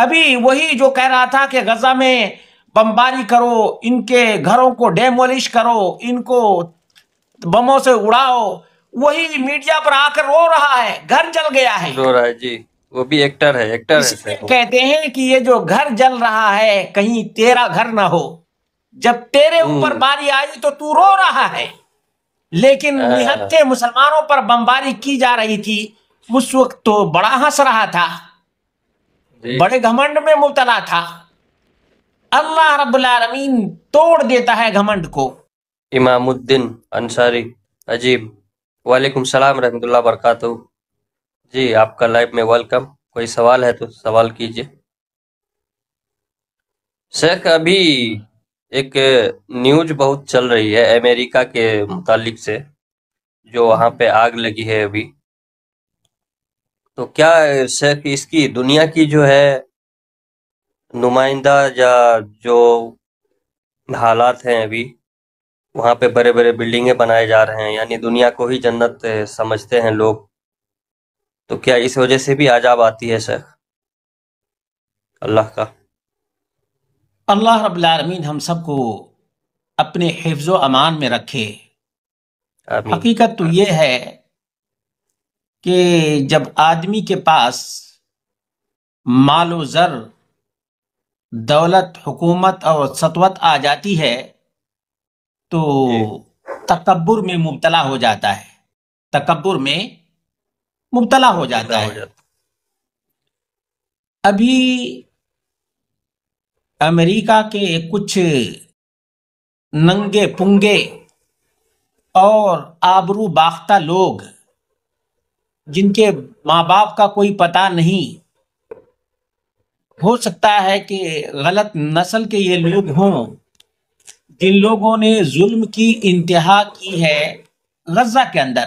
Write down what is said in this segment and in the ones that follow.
ابھی وہی جو کہہ رہا تھا کہ غزہ میں بمباری کرو، ان کے گھروں کو ڈیمولش کرو، ان کو بموں سے اڑاؤ، وہی میڈیا پر آ کر رو رہا ہے، گھر جل گیا ہے۔ رو رہا ہے جی، وہ بھی ایکٹر ہے، ایکٹر اس ہے لیے سر وہ۔ کہتے ہیں کہ یہ جو گھر جل رہا ہے کہیں تیرا گھر نہ ہو، جب تیرے اوپر باری آئی تو تو رو رہا ہے، لیکن نہتے مسلمانوں پر بمباری کی جا رہی تھی اس وقت تو بڑا ہنس رہا تھا، بڑے گھمنڈ میں مبتلا تھا۔ اللہ رب العالمین توڑ دیتا ہے گھمنڈ کو۔ امام الدین انصاری، عجیب۔ وعلیکم السلام رحمۃ اللہ وبرکاتہ۔ جی آپ کا لائف میں ویلکم۔ کوئی سوال ہے تو سوال کیجئے۔ شیخ ابھی ایک نیوز بہت چل رہی ہے امریکہ کے متعلق سے، جو وہاں پہ آگ لگی ہے ابھی، تو کیا شیخ اس کی دنیا کی جو ہے نمائندہ یا جو حالات ہیں ابھی وہاں پہ بڑے بڑے بلڈنگیں بنائے جا رہے ہیں، یعنی دنیا کو ہی جنت سمجھتے ہیں لوگ، تو کیا اس وجہ سے بھی عذاب آتی ہے شیخ اللہ کا؟ اللہ رب العالمین ہم سب کو اپنے حفظ و امان میں رکھے۔ آمین۔ حقیقت تو یہ ہے کہ جب آدمی کے پاس مال و زر، دولت، حکومت اور سطوت آ جاتی ہے تو تکبر میں مبتلا ہو جاتا ہے، تکبر میں مبتلا ہو جاتا ہے۔ ابھی امریکہ کے کچھ ننگے پنگے اور آبرو باختہ لوگ جن کے ماں باپ کا کوئی پتہ نہیں، ہو سکتا ہے کہ غلط نسل کے یہ لوگ ہوں، جن لوگوں نے ظلم کی انتہا کی ہے غزہ کے اندر،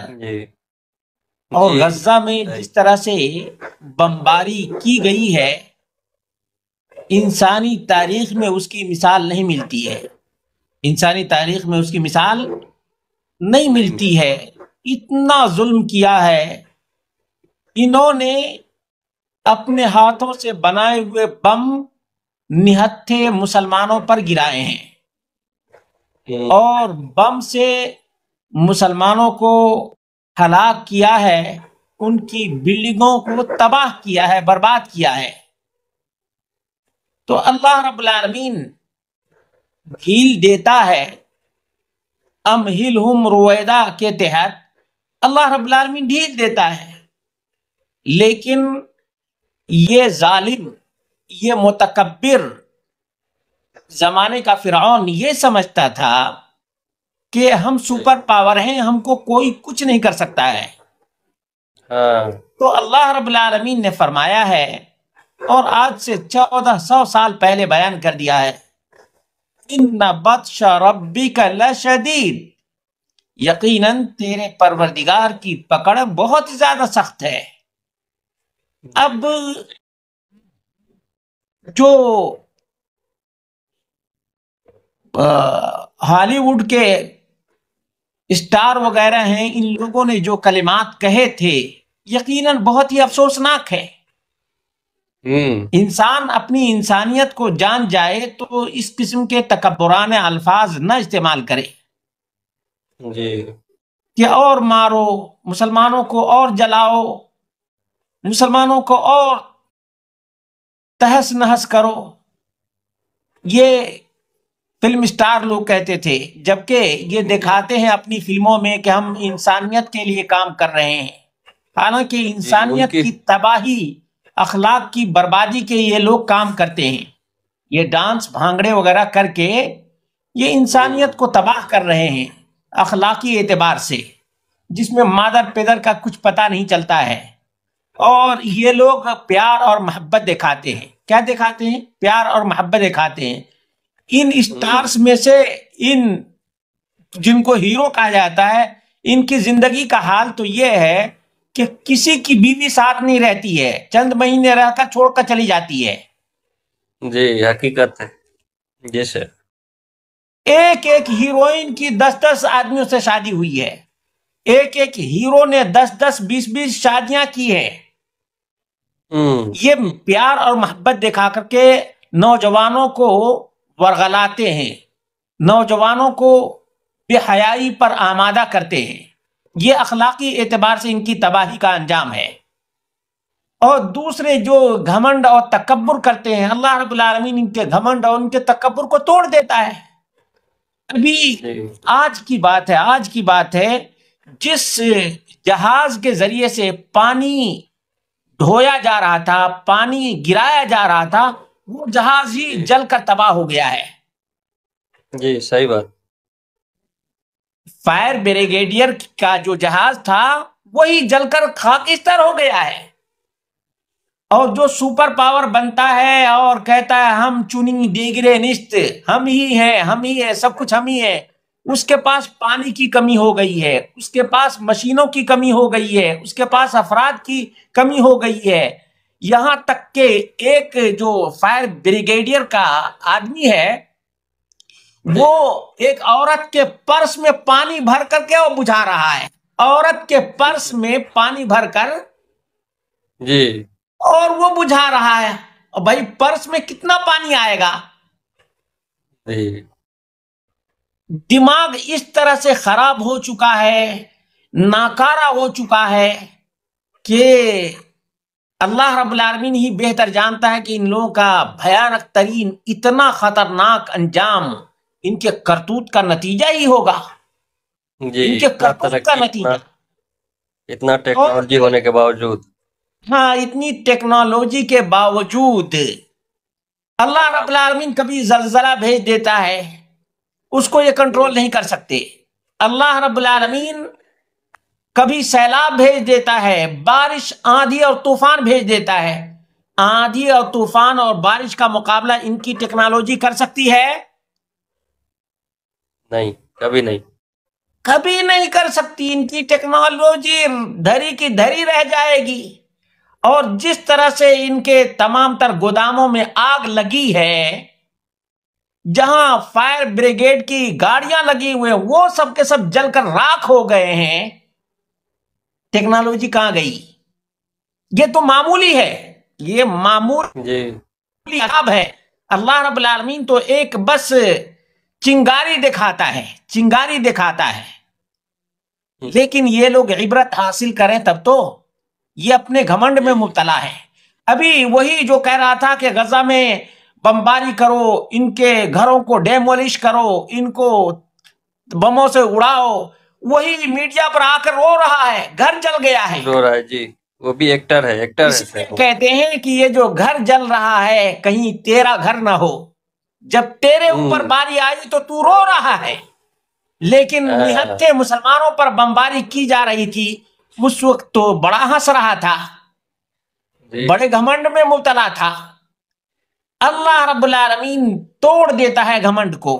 اور غزہ میں جس طرح سے بمباری کی گئی ہے انسانی تاریخ میں اس کی مثال نہیں ملتی ہے، انسانی تاریخ میں اس کی مثال نہیں ملتی ہے۔ اتنا ظلم کیا ہے انہوں نے، اپنے ہاتھوں سے بنائے ہوئے بم نہتھے مسلمانوں پر گرائے ہیں اور بم سے مسلمانوں کو ہلاک کیا ہے، ان کی بلڈنگوں کو تباہ کیا ہے، برباد کیا ہے۔ تو اللہ رب العالمین ڈھیل دیتا ہے، امہلہم رویدا کے تحت اللہ رب العالمین ڈھیل دیتا ہے، لیکن یہ ظالم، یہ متکبر زمانے کا فرعون یہ سمجھتا تھا کہ ہم سپر پاور ہیں، ہم کو کوئی کچھ نہیں کر سکتا ہے۔ تو اللہ رب العالمین نے فرمایا ہے، اور آج سے 1400 سال پہلے بیان کر دیا ہے، ان بطش ربک لشدید، یقیناً تیرے پروردگار کی پکڑ بہت زیادہ سخت ہے۔ اب جو ہالی ووڈ کے اسٹار وغیرہ ہیں، ان لوگوں نے جو کلمات کہے تھے یقیناً بہت ہی افسوسناک ہے۔ انسان اپنی انسانیت کو جان جائے تو اس قسم کے تکبرانہ الفاظ نہ استعمال کرے کہ اور مارو مسلمانوں کو، اور جلاؤ مسلمانوں کو، اور تہس نہس کرو۔ یہ فلم سٹار لوگ کہتے تھے، جبکہ یہ دکھاتے ہیں اپنی فلموں میں کہ ہم انسانیت کے لیے کام کر رہے ہیں، حالانکہ انسانیت کی تباہی، اخلاق کی بربادی کے یہ لوگ کام کرتے ہیں۔ یہ ڈانس بھانگڑے وغیرہ کر کے یہ انسانیت کو تباہ کر رہے ہیں اخلاقی اعتبار سے، جس میں مادر پیدر کا کچھ پتہ نہیں چلتا ہے۔ اور یہ لوگ پیار اور محبت دکھاتے ہیں۔ کیا دکھاتے ہیں؟ پیار اور محبت دکھاتے ہیں۔ ان اسٹارز میں سے ان جن کو ہیرو کہا جاتا ہے، ان کی زندگی کا حال تو یہ ہے کہ کسی کی بیوی ساتھ نہیں رہتی ہے، چند مہینے رہ کر چھوڑ کر چلی جاتی ہے۔ جی حقیقت ہے۔ جی سر۔ ایک ایک ہیروئن کی 10 آدمیوں سے شادی ہوئی ہے، ایک ایک ہیرو نے 10 20 شادیاں کی ہیں۔ یہ پیار اور محبت دکھا کر کے نوجوانوں کو ورغلاتے ہیں، نوجوانوں کو بے حیائی پر آمادہ کرتے ہیں۔ یہ اخلاقی اعتبار سے ان کی تباہی کا انجام ہے۔ اور دوسرے جو گھمنڈ اور تکبر کرتے ہیں، اللہ رب العالمین ان کے گھمنڈ اور ان کے تکبر کو توڑ دیتا ہے۔ ابھی آج کی بات ہے جس جہاز کے ذریعے سے پانی ڈھویا جا رہا تھا، پانی گرایا جا رہا تھا، وہ جہاز ہی جل کر تباہ ہو گیا ہے۔ جی صحیح بات۔ فائر بریگیڈیئر کا جو جہاز تھا وہی جل کر خاکستر ہو گیا ہے۔ اور جو سپر پاور بنتا ہے اور کہتا ہے ہم چنی دیگرے نشت، ہم ہی ہیں، سب کچھ ہم ہی ہے، اس کے پاس پانی کی کمی ہو گئی ہے، اس کے پاس مشینوں کی کمی ہو گئی ہے، اس کے پاس افراد کی کمی ہو گئی ہے۔ یہاں تک کہ ایک جو فائر بریگیڈیئر کا آدمی ہے وہ ایک عورت کے پرس میں پانی بھر کر کے وہ بجھا رہا ہے، عورت کے پرس میں پانی بھر کر جی اور وہ بجھا رہا ہے۔ اور بھائی پرس میں کتنا پانی آئے گا؟ دماغ اس طرح سے خراب ہو چکا ہے، ناکارہ ہو چکا ہے کہ اللہ رب العالمین ہی بہتر جانتا ہے کہ ان لوگوں کا بھیانک ترین اتنا خطرناک انجام ان کے کرتوت کا نتیجہ ہی ہوگا۔ جی ان کے کرتوت کا نتیجہ، اتنا ٹیکنالوجی ہونے کے باوجود، ہاں اتنی ٹیکنالوجی کے باوجود اللہ رب العالمین کبھی زلزلہ بھیج دیتا ہے، اس کو یہ کنٹرول نہیں کر سکتے۔ اللہ رب العالمین کبھی سیلاب بھیج دیتا ہے، بارش، آندھی اور طوفان بھیج دیتا ہے۔ آندھی اور طوفان اور بارش کا مقابلہ ان کی ٹیکنالوجی کر سکتی ہے؟ نہیں، کبھی نہیں، کبھی نہیں کر سکتی۔ ان کی ٹیکنالوجی دھری کی دھری رہ جائے گی۔ اور جس طرح سے ان کے تمام تر گوداموں میں آگ لگی ہے، جہاں فائر بریگیڈ کی گاڑیاں لگی ہوئے ہیں وہ سب کے سب جل کر راکھ ہو گئے ہیں۔ ٹیکنالوجی کہاں گئی؟ یہ تو معمولی ہے، یہ معمولی اب ہے۔ اللہ رب العالمین تو ایک بس چنگاری دکھاتا ہے، لیکن یہ لوگ عبرت حاصل کریں تب تو۔ یہ اپنے گھمنڈ میں مبتلا ہے۔ ابھی وہی جو کہہ رہا تھا کہ غزہ میں بمباری کرو، ان کے گھروں کو ڈیمولش کرو، ان کو بموں سے اڑاؤ، وہی میڈیا پر آ کر رو رہا ہے، گھر جل گیا ہے۔ رو رہا ہے جی، وہ بھی ایکٹر ہے، کہتے ہیں کہ یہ جو گھر جل رہا ہے کہیں تیرا گھر نہ ہو، جب تیرے اوپر باری آئی تو تو رو رہا ہے۔ لیکن نہتے مسلمانوں پر بمباری کی جا رہی تھی اس وقت تو بڑا ہنس رہا تھا، بڑے گھمنڈ میں مبتلا تھا۔ اللہ رب العالمین توڑ دیتا ہے گھمنڈ کو،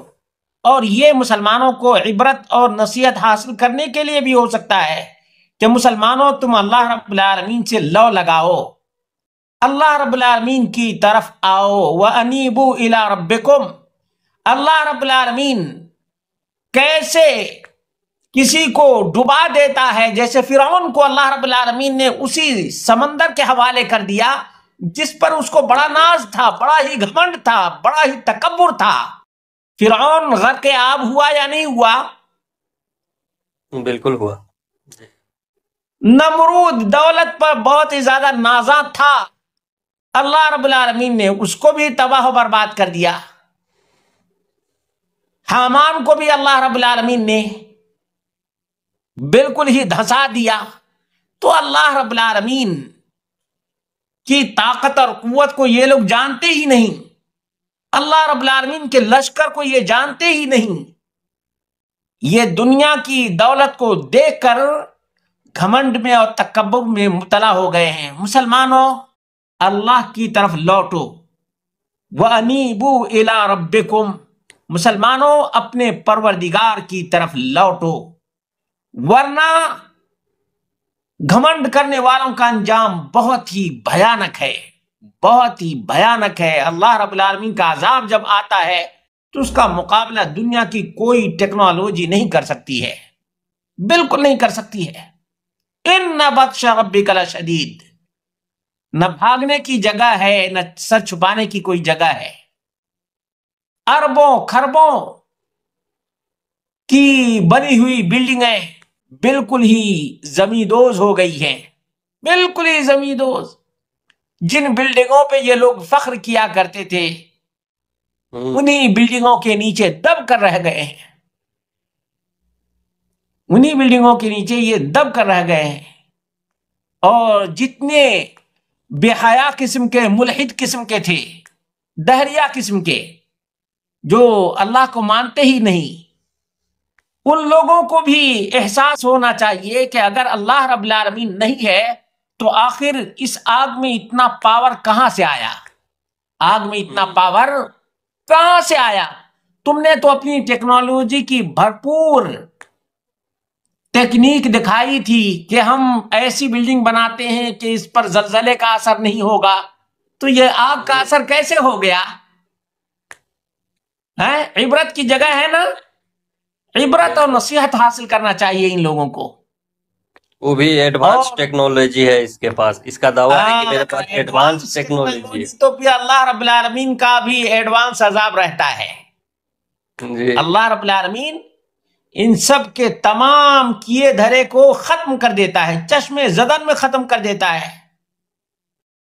اور یہ مسلمانوں کو عبرت اور نصیحت حاصل کرنے کے لیے بھی ہو سکتا ہے کہ مسلمانوں تم اللہ رب العالمین سے لو لگاؤ، اللہ رب العالمین کی طرف آؤ، وَأَنِيبُوا إِلَىٰ رَبِّكُمْ۔ اللہ رب العالمین کیسے کسی کو ڈبا دیتا ہے، جیسے فرعون کو اللہ رب العالمین نے اسی سمندر کے حوالے کر دیا جس پر اس کو بڑا ناز تھا، بڑا ہی گھمنڈ تھا، بڑا ہی تکبر تھا۔ فرعون غرق آب ہوا یا نہیں ہوا؟ بالکل ہوا۔ نمرود دولت پر بہت ہی زیادہ نازاں تھا، اللہ رب العالمین نے اس کو بھی تباہ و برباد کر دیا۔ حامان کو بھی اللہ رب العالمین نے بالکل ہی دھسا دیا۔ تو اللہ رب العالمین کی طاقت اور قوت کو یہ لوگ جانتے ہی نہیں، اللہ رب العالمین کے لشکر کو یہ جانتے ہی نہیں۔ یہ دنیا کی دولت کو دیکھ کر گھمنڈ میں اور تکبر میں مبتلا ہو گئے ہیں۔ مسلمانوں اللہ کی طرف لوٹو، وَأَنِيبُوا إِلَىٰ رَبِّكُمْ۔ مسلمانوں اپنے پروردگار کی طرف لوٹو، ورنہ گھمنڈ کرنے والوں کا انجام بہت ہی بھیانک ہے، بہت ہی بھیانک ہے۔ اللہ رب العالمین کا عذاب جب آتا ہے تو اس کا مقابلہ دنیا کی کوئی ٹیکنالوجی نہیں کر سکتی ہے، بالکل نہیں کر سکتی ہے۔ إِنَّ بَطْشَ رَبِّكَ لَشَدِيدٌ۔ نہ بھاگنے کی جگہ ہے، نہ سر چھپانے کی کوئی جگہ ہے۔ اربوں خربوں کی بنی ہوئی بلڈنگیں بالکل ہی زمیندوز ہو گئی ہیں، بالکل ہی زمیندوز۔ جن بلڈنگوں پہ یہ لوگ فخر کیا کرتے تھے، انہی بلڈنگوں کے نیچے دب کر رہ گئے ہیں، انہی بلڈنگوں کے نیچے یہ دب کر رہ گئے ہیں۔ اور جتنے بے حیا قسم کے، ملحد قسم کے تھے، دہریہ قسم کے، جو اللہ کو مانتے ہی نہیں، ان لوگوں کو بھی احساس ہونا چاہیے کہ اگر اللہ رب العالمین نہیں ہے تو آخر اس آگ میں اتنا پاور کہاں سے آیا؟ آگ میں اتنا پاور کہاں سے آیا؟ تم نے تو اپنی ٹیکنالوجی کی بھرپور ٹیکنیک دکھائی تھی کہ ہم ایسی بلڈنگ بناتے ہیں کہ اس پر زلزلے کا اثر نہیں ہوگا، تو یہ آگ کا اثر کیسے ہو گیا؟ عبرت کی جگہ ہے نا، عبرت اور نصیحت حاصل کرنا چاہیے ان لوگوں کو۔ وہ بھی ایڈوانس ٹیکنالوجی ہے اس کے پاس، اس کا دعویٰ ہے کہ میرے پاس ایڈوانس ٹیکنالوجی ہے، تو پھر اللہ رب العالمین کا بھی ایڈوانس عذاب رہتا ہے۔ جی اللہ رب العالمین ان سب کے تمام کیے دھرے کو ختم کر دیتا ہے، چشمے زدن میں ختم کر دیتا ہے۔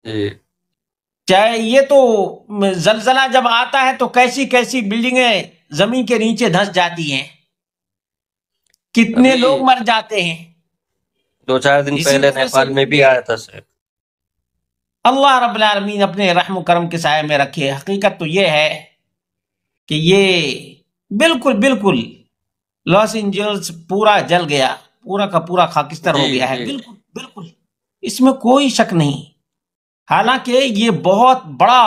جی چاہے یہ تو زلزلہ جب آتا ہے تو کیسی کیسی بلڈنگیں زمین کے نیچے دھنس جاتی ہیں، کتنے لوگ مر جاتے ہیں۔ 2-4 دن پہلے نیپال میں بھی آیا تھا سر۔ اللہ رب العالمین اپنے رحم و کرم کے سائے میں رکھے۔ حقیقت تو یہ ہے کہ یہ بالکل لاس اینجلس پورا جل گیا، پورا کا پورا خاکستر ہو گیا ہے، بالکل اس میں کوئی شک نہیں۔ حالانکہ یہ بہت بڑا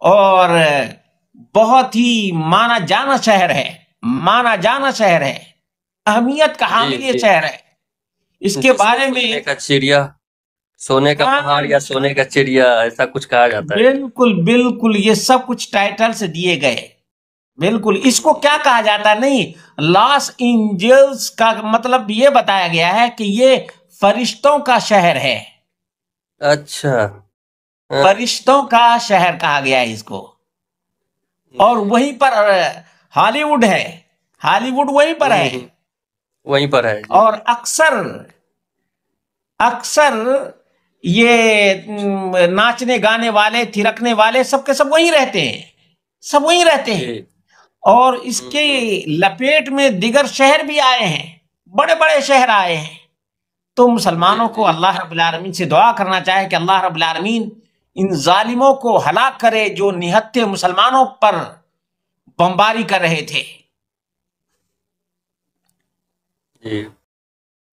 اور بہت ہی مانا جانا شہر ہے، اہمیت کا حامل یہ شہر ہے۔ اس کے بارے میں سونے کا پہاڑ یا سونے کا چڑیا، ایسا کچھ کہا جاتا ہے۔ بالکل یہ سب کچھ ٹائٹل سے دیے گئے۔ بالکل اس کو کیا کہا جاتا نہیں، لاس اینجلس کا مطلب یہ بتایا گیا ہے کہ یہ فرشتوں کا شہر ہے۔ اچھا، فرشتوں کا شہر کہا گیا ہے اس کو۔ اور وہیں پر ہالی ووڈ ہے، ہالی ووڈ وہیں پر ہے۔ اور اکثر یہ ناچنے گانے والے، تھرکنے والے سب کے سب وہیں رہتے ہیں۔ اور اس کے لپیٹ میں دیگر شہر بھی آئے ہیں، بڑے بڑے شہر آئے ہیں۔ تو مسلمانوں کو اللہ رب العالمین سے دعا کرنا چاہے کہ اللہ رب العالمین ان ظالموں کو ہلاک کرے جو نہتے مسلمانوں پر بمباری کر رہے تھے۔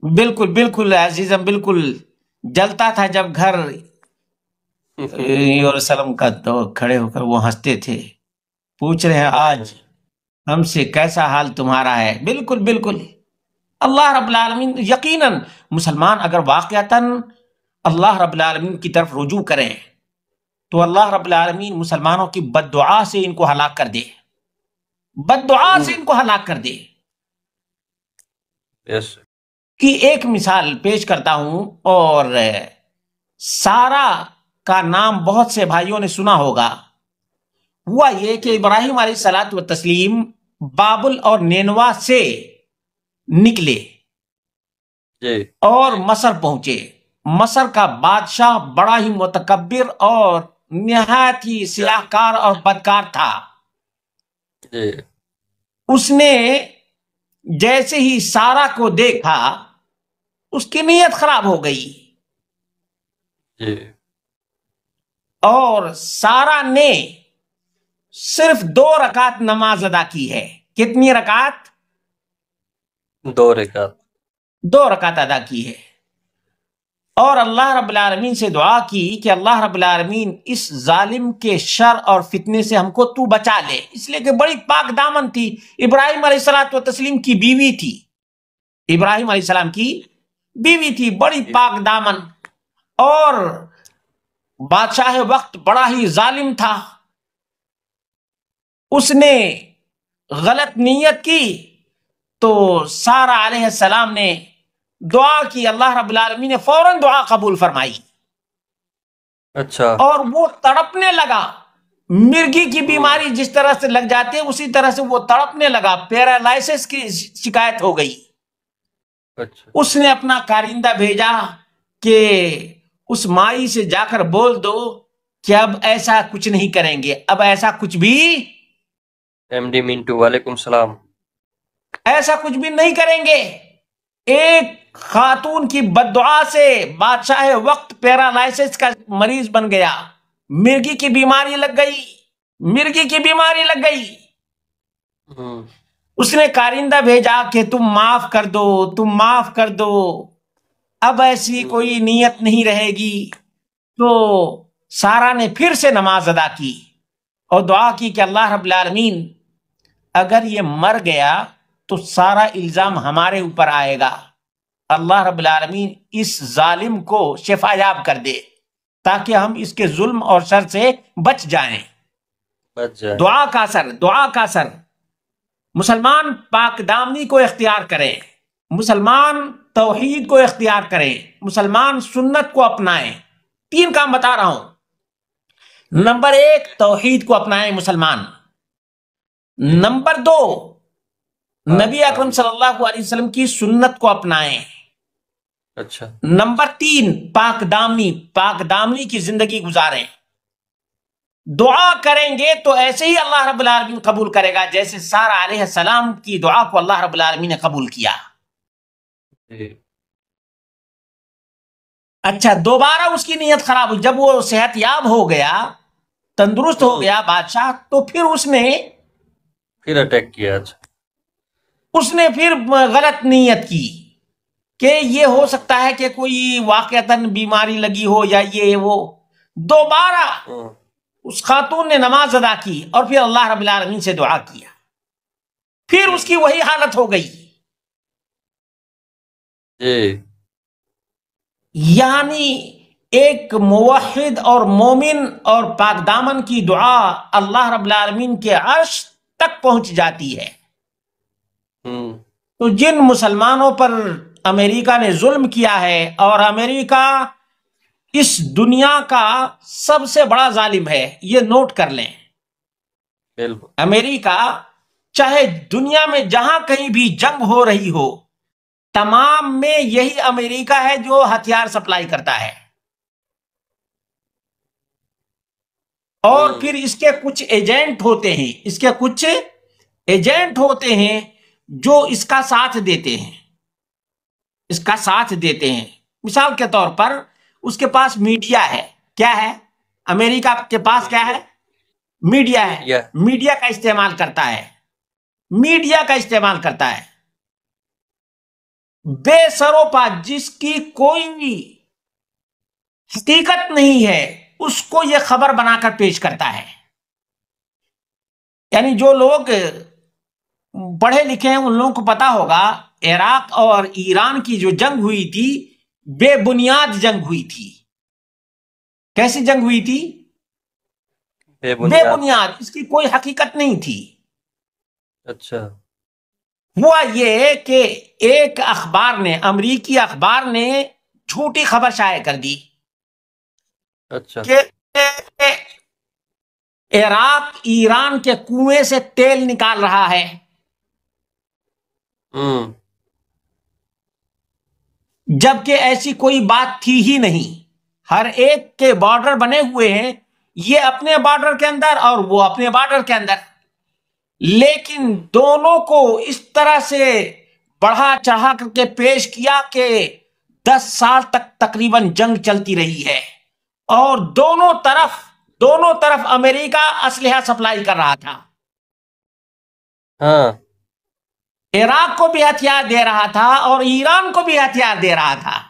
بالکل عزیزم، بالکل جلتا تھا جب گھر یروشلم کا تو کھڑے ہو کر وہ ہنستے تھے، پوچھ رہے ہیں آج ہم سے کیسا حال تمہارا ہے۔ بالکل اللہ رب العالمین، یقیناً مسلمان اگر واقعتاً اللہ رب العالمین کی طرف رجوع کریں تو اللہ رب العالمین مسلمانوں کی بد دعا سے ان کو ہلاک کر دے۔ کی ایک مثال پیش کرتا ہوں، اور سارا کا نام بہت سے بھائیوں نے سنا ہوگا۔ ہوا یہ کہ ابراہیم علیہ الصلوۃ والتسلیم بابل اور نینوا سے نکلے اور مصر پہنچے۔ مصر کا بادشاہ بڑا ہی متکبر اور نہایت ہی سیاہکار اور بدکار تھا۔ اس نے جیسے ہی سارا کو دیکھا اس کی نیت خراب ہو گئی، اور سارا نے صرف 2 رکعت نماز ادا کی ہے۔ کتنی رکعت؟ 2 رکعت 2 رکعت ادا کی ہے، اور اللہ رب العالمین سے دعا کی کہ اللہ رب العالمین اس ظالم کے شر اور فتنے سے ہم کو تو بچا لے، اس لیے کہ بڑی پاک دامن تھی۔ ابراہیم علیہ الصلوۃ والتسلیم کی بیوی تھی، ابراہیم علیہ السلام کی بیوی تھی، بڑی پاک دامن، اور بادشاہ وقت بڑا ہی ظالم تھا۔ اس نے غلط نیت کی تو سارا علیہ السلام نے دعا کی، اللہ رب العالمین نے فوراً دعا قبول فرمائی۔ اچھا اور وہ تڑپنے لگا. مرگی کی بیماری جس طرح سے لگ جاتی ہے اسی طرح سے وہ تڑپنے لگا, پیرالائسس کی شکایت ہو گئی. اچھا اس نے اپنا کارندہ بھیجا کہ اس مائی سے جا کر بول دو کہ اب ایسا کچھ نہیں کریں گے, اب ایسا کچھ بھی ایم ڈی منٹو وعلیکم السلام. ایسا کچھ بھی نہیں کریں گے. ایک خاتون کی بددعا سے بادشاہ وقت پیرالائسس کا مریض بن گیا, مرگی کی بیماری لگ گئی, مرگی کی بیماری لگ گئی. ہوں اس نے کارندہ بھیجا کہ تم معاف کر دو, تم معاف کر دو, اب ایسی کوئی نیت نہیں رہے گی. تو سارا نے پھر سے نماز ادا کی اور دعا کی کہ اللہ رب العالمین اگر یہ مر گیا تو سارا الزام ہمارے اوپر آئے گا, اللہ رب العالمین اس ظالم کو شفا یاب کر دے تاکہ ہم اس کے ظلم اور شر سے بچ جائیں. بچ جائے. دعا کا اثر, دعا کا اثر. مسلمان پاک دامنی کو اختیار کریں, مسلمان توحید کو اختیار کریں, مسلمان سنت کو اپنائیں. 3 کام بتا رہا ہوں. نمبر 1 توحید کو اپنائیں مسلمان. نمبر 2 نبی اکرم صلی اللہ علیہ وسلم کی سنت کو اپنائیں. اچھا نمبر 3 پاک دامنی کی زندگی گزاریں. دعا کریں گے تو ایسے ہی اللہ رب العالمین قبول کرے گا جیسے سارہ علیہ السلام کی دعا کو اللہ رب العالمین نے قبول کیا. اچھا, دوبارہ اس کی نیت خراب ہوئی. جب وہ صحت یاب ہو گیا, تندرست ہو گیا بادشاہ, تو پھر اس نے اٹیک کیا. اچھا اس نے پھر غلط نیت کی کہ یہ ہو سکتا ہے کہ کوئی واقعتاً بیماری لگی ہو یا یہ وہ. دوبارہ اس خاتون نے نماز ادا کی اور پھر اللہ رب العالمین سے دعا کیا, پھر اس کی وہی حالت ہو گئی. یعنی ایک موحد اور مومن اور پاک دامن کی دعا اللہ رب العالمین کے عرش تک پہنچ جاتی ہے. تو جن مسلمانوں پر امریکہ نے ظلم کیا ہے, اور امریکہ اس دنیا کا سب سے بڑا ظالم ہے, یہ نوٹ کر لیں. امریکہ چاہے دنیا میں جہاں کہیں بھی جنگ ہو رہی ہو, تمام میں یہی امریکہ ہے جو ہتھیار سپلائی کرتا ہے. اور پھر اس کے کچھ ایجنٹ ہوتے ہیں, اس کے کچھ ایجنٹ ہوتے ہیں جو اس کا ساتھ دیتے ہیں, اس کا ساتھ دیتے ہیں. مثال کے طور پر اس کے پاس میڈیا ہے. کیا ہے امریکہ کے پاس؟ کیا ہے؟ میڈیا ہے. میڈیا کا استعمال کرتا ہے, میڈیا کا استعمال کرتا ہے. بے سروپا جس کی کوئی حقیقت نہیں ہے اس کو یہ خبر بنا کر پیش کرتا ہے. یعنی جو لوگ پڑھے لکھے ہیں ان لوگوں کو پتا ہوگا عراق اور ایران کی جو جنگ ہوئی تھی بے بنیاد جنگ ہوئی تھی. کیسی جنگ ہوئی تھی؟ بے بنیاد, اس کی کوئی حقیقت نہیں تھی. اچھا, ہوا یہ کہ ایک اخبار نے, امریکی اخبار نے جھوٹی خبر شائع کر دی. اچھا, کہ عراق ایران کے کنویں سے تیل نکال رہا ہے. جبکہ ایسی کوئی بات تھی ہی نہیں. ہر ایک کے بارڈر بنے ہوئے ہیں, یہ اپنے بارڈر کے اندر اور وہ اپنے بارڈر کے اندر, لیکن دونوں کو اس طرح سے بڑھا چڑھا کر کے پیش کیا کہ 10 سال تک تقریباً جنگ چلتی رہی ہے, اور دونوں طرف امریکہ اسلحہ سپلائی کر رہا تھا. ہاں, عراق کو بھی ہتھیار دے رہا تھا اور ایران کو بھی ہتھیار دے رہا تھا.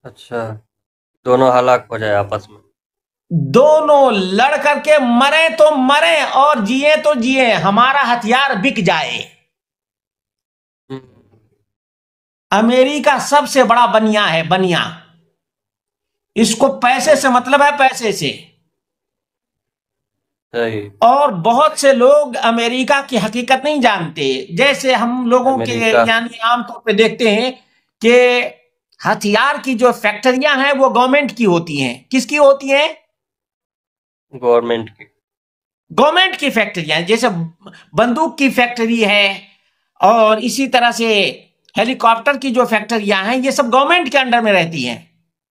اچھا, دونوں ہلاک ہو جائے آپس میں. دونوں لڑ کر کے مرے تو مرے اور جیے تو جیے, ہمارا ہتھیار بک جائے. امریکہ سب سے بڑا بنیا ہے, بنیا. اس کو پیسے سے مطلب ہے, پیسے سے. اور بہت سے لوگ امریکہ کی حقیقت نہیں جانتے. جیسے ہم لوگوں کے یعنی عام طور پہ دیکھتے ہیں کہ ہتھیار کی جو فیکٹریاں ہیں وہ گورنمنٹ کی ہوتی ہیں. کس کی ہوتی ہیں؟ گورنمنٹ کی. گورنمنٹ کی فیکٹریاں، جیسے بندوق کی فیکٹری ہے اور اسی طرح سے ہیلی کاپٹر کی جو فیکٹریاں ہیں یہ سب گورنمنٹ کے انڈر میں رہتی ہیں.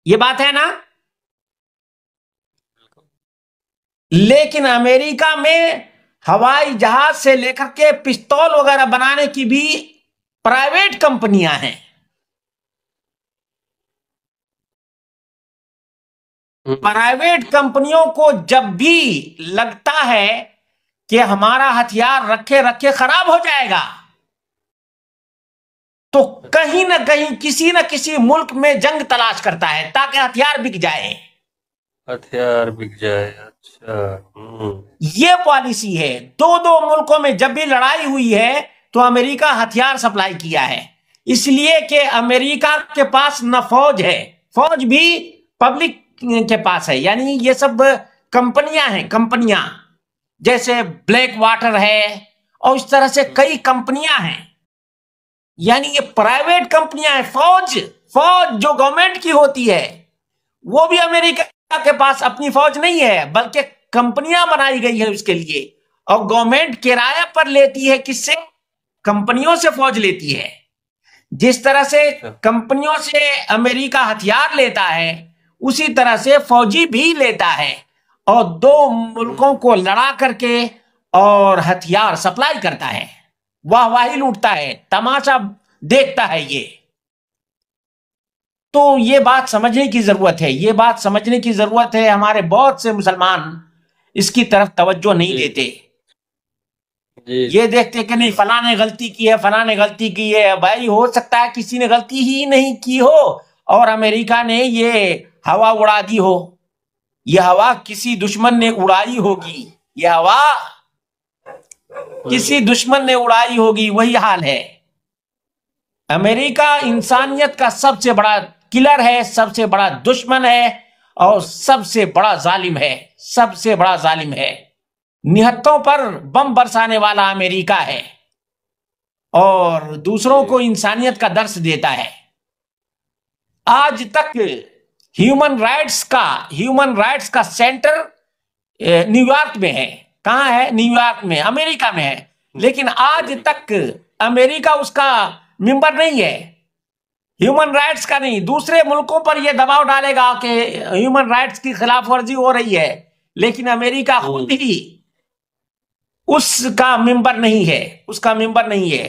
یہ بات ہے نا. لیکن امریکہ میں ہوائی جہاز سے لے کر کے پستول وغیرہ بنانے کی بھی پرائیویٹ کمپنیاں ہیں. پرائیویٹ کمپنیوں کو جب بھی لگتا ہے کہ ہمارا ہتھیار رکھے رکھے خراب ہو جائے گا تو کہیں نہ کہیں کسی نہ کسی ملک میں جنگ تلاش کرتا ہے تاکہ ہتھیار بک جائے. ہتھیار بک جائے. اچھا. یہ پالیسی ہے. دو ملکوں میں جب بھی لڑائی ہوئی ہے تو امریکہ ہتھیار سپلائی کیا ہے. اس لیے کہ امریکہ کے پاس نہ فوج ہے، فوج بھی پبلک کے پاس ہے. یعنی یہ سب کمپنیاں ہیں، کمپنیاں جیسے بلیک واٹر ہے اور اس طرح سے کئی کمپنیاں ہیں. یعنی یہ پرائیویٹ کمپنیاں ہیں. فوج جو گورنمنٹ کی ہوتی ہے وہ بھی امریکہ کے پاس اپنی فوج نہیں ہے بلکہ کمپنیاں بنائی گئی ہے اس کے لیے، اور گورنمنٹ کرایہ پر لیتی ہے. کس سے؟ کمپنیوں سے فوج لیتی ہے. جس طرح سے کمپنیوں سے امریکہ ہتھیار لیتا ہے اسی طرح سے فوجی بھی لیتا ہے اور دو ملکوں کو لڑا کر کے اور ہتھیار سپلائی کرتا ہے، واہ واہی لوٹتا ہے، تماشا دیکھتا ہے. یہ تو یہ بات سمجھنے کی ضرورت ہے، یہ بات سمجھنے کی ضرورت ہے. ہمارے بہت سے مسلمان اس کی طرف توجہ نہیں دیتے. یہ دیکھتے کہ نہیں فلاں نے غلطی کی ہے، فلاں نے غلطی کی ہے. بھائی ہو سکتا ہے کسی نے غلطی ہی نہیں کی ہو اور امریکہ نے یہ ہوا اڑا دی ہو. یہ ہوا کسی دشمن نے اڑائی ہوگی، یہ ہوا کسی دشمن نے اڑائی ہوگی. وہی حال ہے. امریکہ انسانیت کا سب سے بڑا کلر ہے، سب سے بڑا دشمن ہے اور سب سے بڑا ظالم ہے، سب سے بڑا ظالم ہے. نہتوں پر بم برسانے والا امریکہ ہے اور دوسروں کو انسانیت کا درس دیتا ہے. آج تک ہیومن رائٹس کا سینٹر نیو یارک میں ہے. کہاں ہے؟ نیو یارک میں، امریکہ میں ہے. لیکن آج تک امریکہ اس کا ممبر نہیں ہے، ہیومن رائٹس کا نہیں. دوسرے ملکوں پر یہ دباؤ ڈالے گا کہ ہیومن رائٹس کی خلاف ورزی ہو رہی ہے، لیکن امریکہ خود ہی اس کا ممبر نہیں ہے، اس کا ممبر نہیں ہے.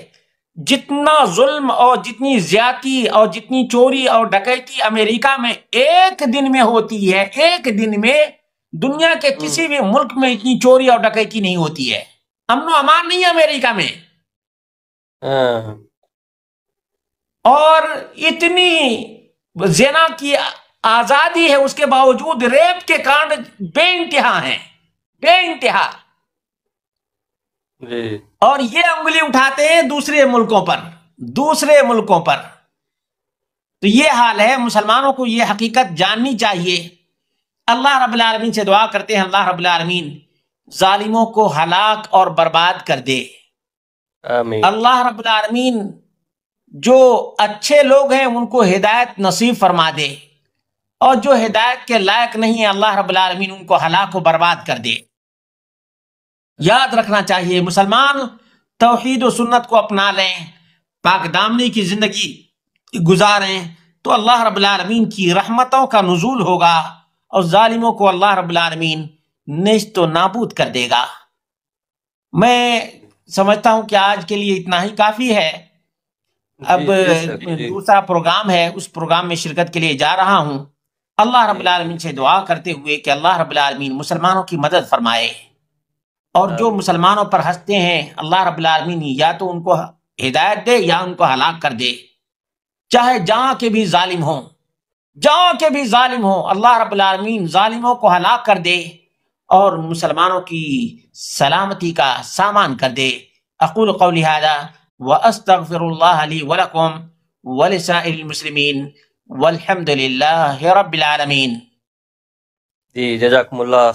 جتنا ظلم اور جتنی زیادتی اور جتنی چوری اور ڈکیتی امریکہ میں ایک دن میں ہوتی ہے، ایک دن میں دنیا کے کسی بھی ملک میں اتنی چوری اور ڈکیتی نہیں ہوتی ہے. امن و امان نہیں ہے امریکہ میں. اور اتنی زنا کی آزادی ہے، اس کے باوجود ریپ کے کانڈ بے انتہا ہیں، بے انتہا. اور یہ انگلی اٹھاتے ہیں دوسرے ملکوں پر. تو یہ حال ہے. مسلمانوں کو یہ حقیقت جاننی چاہیے. اللہ رب العالمین سے دعا کرتے ہیں اللہ رب العالمین ظالموں کو ہلاک اور برباد کر دے. آمین. اللہ رب العالمین جو اچھے لوگ ہیں ان کو ہدایت نصیب فرما دے اور جو ہدایت کے لائق نہیں ہے اللہ رب العالمین ان کو ہلاک و برباد کر دے. یاد رکھنا چاہیے مسلمان توحید و سنت کو اپنا لیں، پاک دامنی کی زندگی گزاریں تو اللہ رب العالمین کی رحمتوں کا نزول ہوگا اور ظالموں کو اللہ رب العالمین نیست و نابود کر دے گا. میں سمجھتا ہوں کہ آج کے لیے اتنا ہی کافی ہے. اب دوسرا پروگرام ہے، اس پروگرام میں شرکت کے لیے جا رہا ہوں. اللہ رب العالمین سے دعا کرتے ہوئے کہ اللہ رب العالمین مسلمانوں کی مدد فرمائے اور جو مسلمانوں پر ہنستے ہیں اللہ رب العالمین یا تو ان کو ہدایت دے یا ان کو ہلاک کر دے. چاہے جہاں کے بھی ظالم ہوں، اللہ رب العالمین ظالموں کو ہلاک کر دے اور مسلمانوں کی سلامتی کا سامان کر دے. اقول قولی ھذا واستغفر اللہ لی ولکم ولسائر المسلمین والحمد للہ رب العالمین. جی جزاکم اللہ